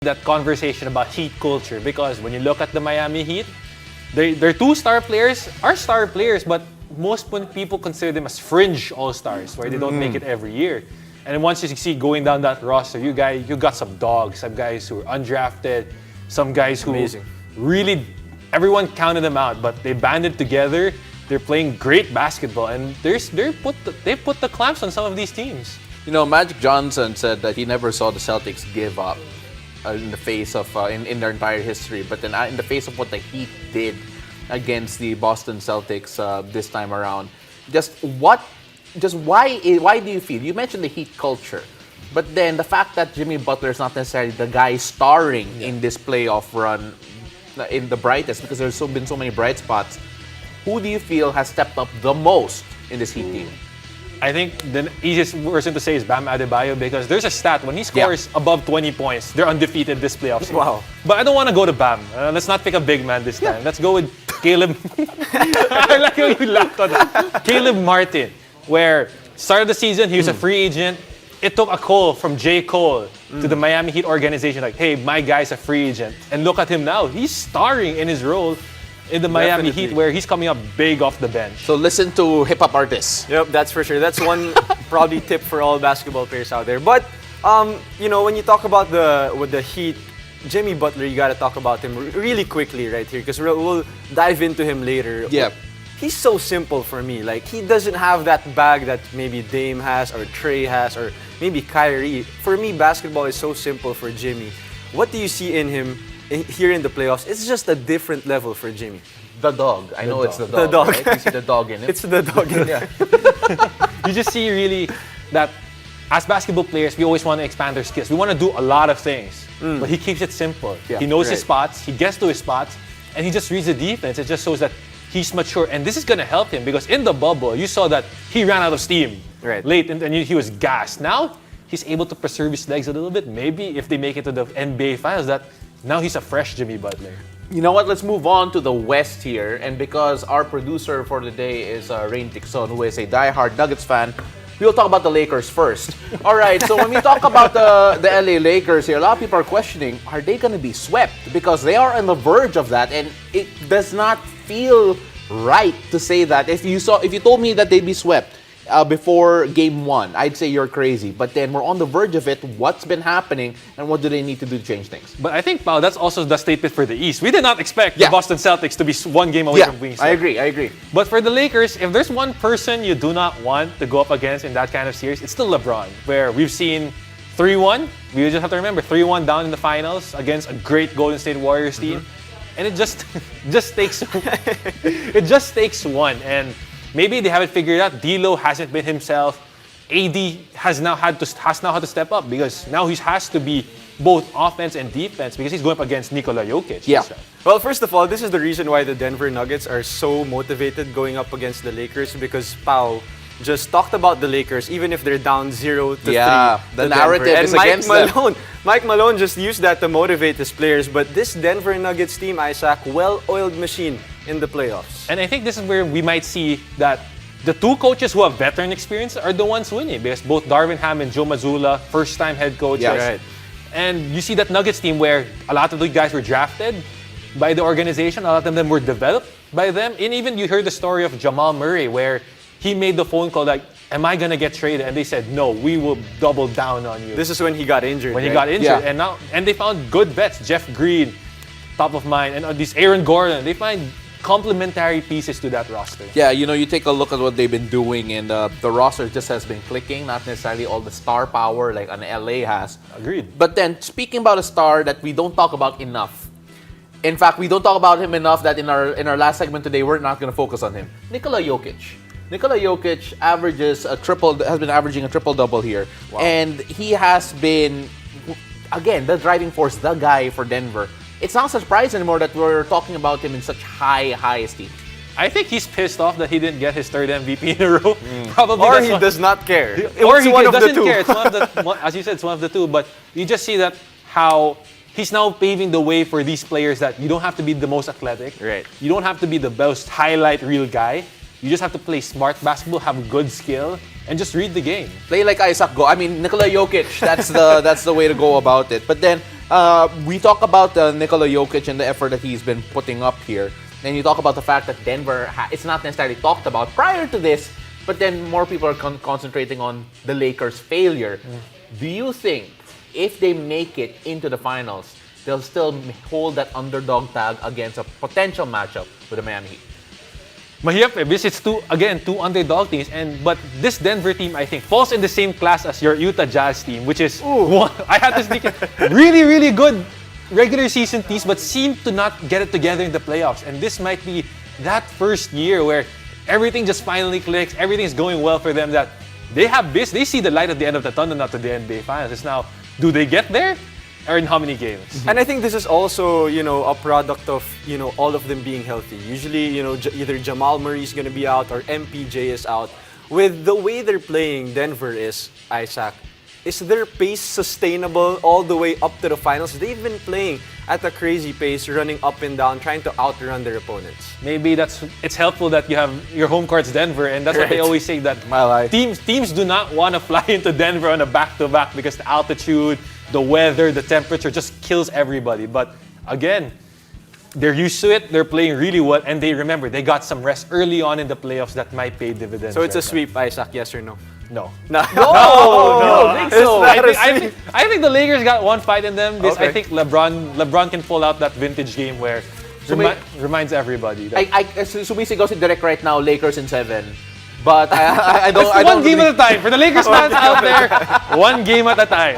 that conversation about Heat culture, because when you look at the Miami Heat, their two star players are star players, but most people consider them as fringe all-stars, where they don't make it every year. And then once you see going down that roster, you got some dogs, some guys who are undrafted, some guys who really, everyone counted them out, but they banded together. They're playing great basketball, and they put the clamps on some of these teams. You know, Magic Johnson said that he never saw the Celtics give up in the face of in their entire history, but then in the face of what the Heat did against the Boston Celtics this time around, why do you feel? You mentioned the Heat culture, but then the fact that Jimmy Butler is not necessarily the guy starring in this playoff run in the brightest, because there's been so many bright spots. Who do you feel has stepped up the most in this Heat team? I think the easiest person to say is Bam Adebayo, because there's a stat when he scores above 20 points, they're undefeated this playoffs. Wow. But I don't want to go to Bam. Let's not pick a big man this time. Let's go with Caleb. I like how you laughed on that. Caleb Martin, where started the season, he was a free agent. It took a call from J. Cole to the Miami Heat organization, like, hey, my guy's a free agent. And look at him now. He's starring in his role in the Miami Heat, where he's coming up big off the bench. So listen to hip-hop artists. Yep, that's for sure. That's one probably tip for all basketball players out there. But, you know, when you talk about the Heat, Jimmy Butler, you got to talk about him really quickly right here, because we'll dive into him later. Yeah. He's so simple for me. Like, he doesn't have that bag that maybe Dame has, or Trey has, or maybe Kyrie. For me, basketball is so simple for Jimmy. What do you see in him here in the playoffs? It's just a different level for Jimmy. The dog. I know it's the dog. The dog. Right? You see the dog in it. It's the dog in it. You just see really that as basketball players, we always want to expand our skills. We want to do a lot of things, but he keeps it simple. Yeah, he knows his spots, he gets to his spots, and he just reads the defense. It just shows that he's mature, and this is going to help him, because in the bubble, you saw that he ran out of steam late, and he was gassed. Now, he's able to preserve his legs a little bit. Maybe if they make it to the NBA Finals, that now he's a fresh Jimmy Butler. You know what? Let's move on to the West here. And because our producer for the day is Rain Tixon, who is a diehard Nuggets fan, we'll talk about the Lakers first. All right, so when we talk about the LA Lakers here, a lot of people are questioning, are they going to be swept? Because they are on the verge of that, and it does not feel right to say that. If you told me that they'd be swept before Game 1, I'd say you're crazy. But then we're on the verge of it. What's been happening, and what do they need to do to change things? But I think, Pao, that's also the statement for the East. We did not expect the Boston Celtics to be one game away from being swept. I agree. But for the Lakers, if there's one person you do not want to go up against in that kind of series, it's still LeBron, where we've seen 3-1. We just have to remember 3-1 down in the finals against a great Golden State Warriors team. And it just takes one. And maybe they haven't figured out. D'Lo hasn't been himself. AD has now had to step up, because now he has to be both offense and defense, because he's going up against Nikola Jokic. Yeah. Well, first of all, this is the reason why the Denver Nuggets are so motivated going up against the Lakers, because Pau just talked about the Lakers, even if they're down 0-3. The narrative is against them. Mike Malone just used that to motivate his players. But this Denver Nuggets team, Isaac, well-oiled machine in the playoffs. And I think this is where we might see that the two coaches who have veteran experience are the ones winning, because both Darvin Ham and Joe Mazzulla, first-time head coaches. Yeah, right. And you see that Nuggets team where a lot of the guys were drafted by the organization, a lot of them were developed by them. And even you heard the story of Jamal Murray, where he made the phone call like, am I going to get traded? And they said, no, we will double down on you. This is when he got injured. He got injured. And they found good vets. Jeff Green, top of mind. And this Aaron Gordon. They find complementary pieces to that roster. Yeah, you know, you take a look at what they've been doing, and the roster just has been clicking, not necessarily all the star power like an LA has. Agreed. But then, speaking about a star that we don't talk about enough. In fact, we don't talk about him enough that in our last segment today, we're not going to focus on him. Nikola Jokic. Nikola Jokic has been averaging a triple-double here. Wow. And he has been, again, the driving force, the guy for Denver. It's not surprising anymore that we're talking about him in such high esteem. I think he's pissed off that he didn't get his third MVP in a row. Probably, or he does not care. Or he doesn't care. It's one of the, as you said, it's one of the two. But you just see that how he's now paving the way for these players that you don't have to be the most athletic. Right. You don't have to be the best highlight reel guy. You just have to play smart basketball, have good skill, and just read the game. Play like Isaac Go. I mean, Nikola Jokic. That's the way to go about it. But then we talk about Nikola Jokic and the effort that he's been putting up here. And you talk about the fact that Denver, it's not necessarily talked about prior to this, but then more people are concentrating on the Lakers' failure. Do you think if they make it into the finals, they'll still hold that underdog tag against a potential matchup with the Miami Heat? Mahirap because it's two underdog teams, but this Denver team, I think, falls in the same class as your Utah Jazz team, which is I had to sneak it. Really, really good regular season teams, but seem to not get it together in the playoffs. And this might be that first year where everything just finally clicks, everything's going well for them, that they have this, they see the light at the end of the tunnel, not to the NBA Finals. It's now, do they get there? Or in how many games? And I think this is also, a product of, all of them being healthy. Usually, either Jamal Murray is going to be out or MPJ is out. With the way they're playing, Denver is, Isaac, is their pace sustainable all the way up to the finals? They've been playing at a crazy pace, running up and down, trying to outrun their opponents. Maybe it's helpful that you have your home court's Denver, and that's what they always say, that teams do not want to fly into Denver on a back-to-back because the altitude, the weather, the temperature just kills everybody. But again, they're used to it, they're playing really well, and they got some rest early on in the playoffs that might pay dividends. So it's a sweep, Isaac, yes or no? No. No. I think so. It's I think the Lakers got one fight in them because Okay. I think LeBron can pull out that vintage game where reminds everybody. That So basically goes in direct right now, Lakers in 7. But I don't. One game at a time. For the Lakers fans out there, one game at a time.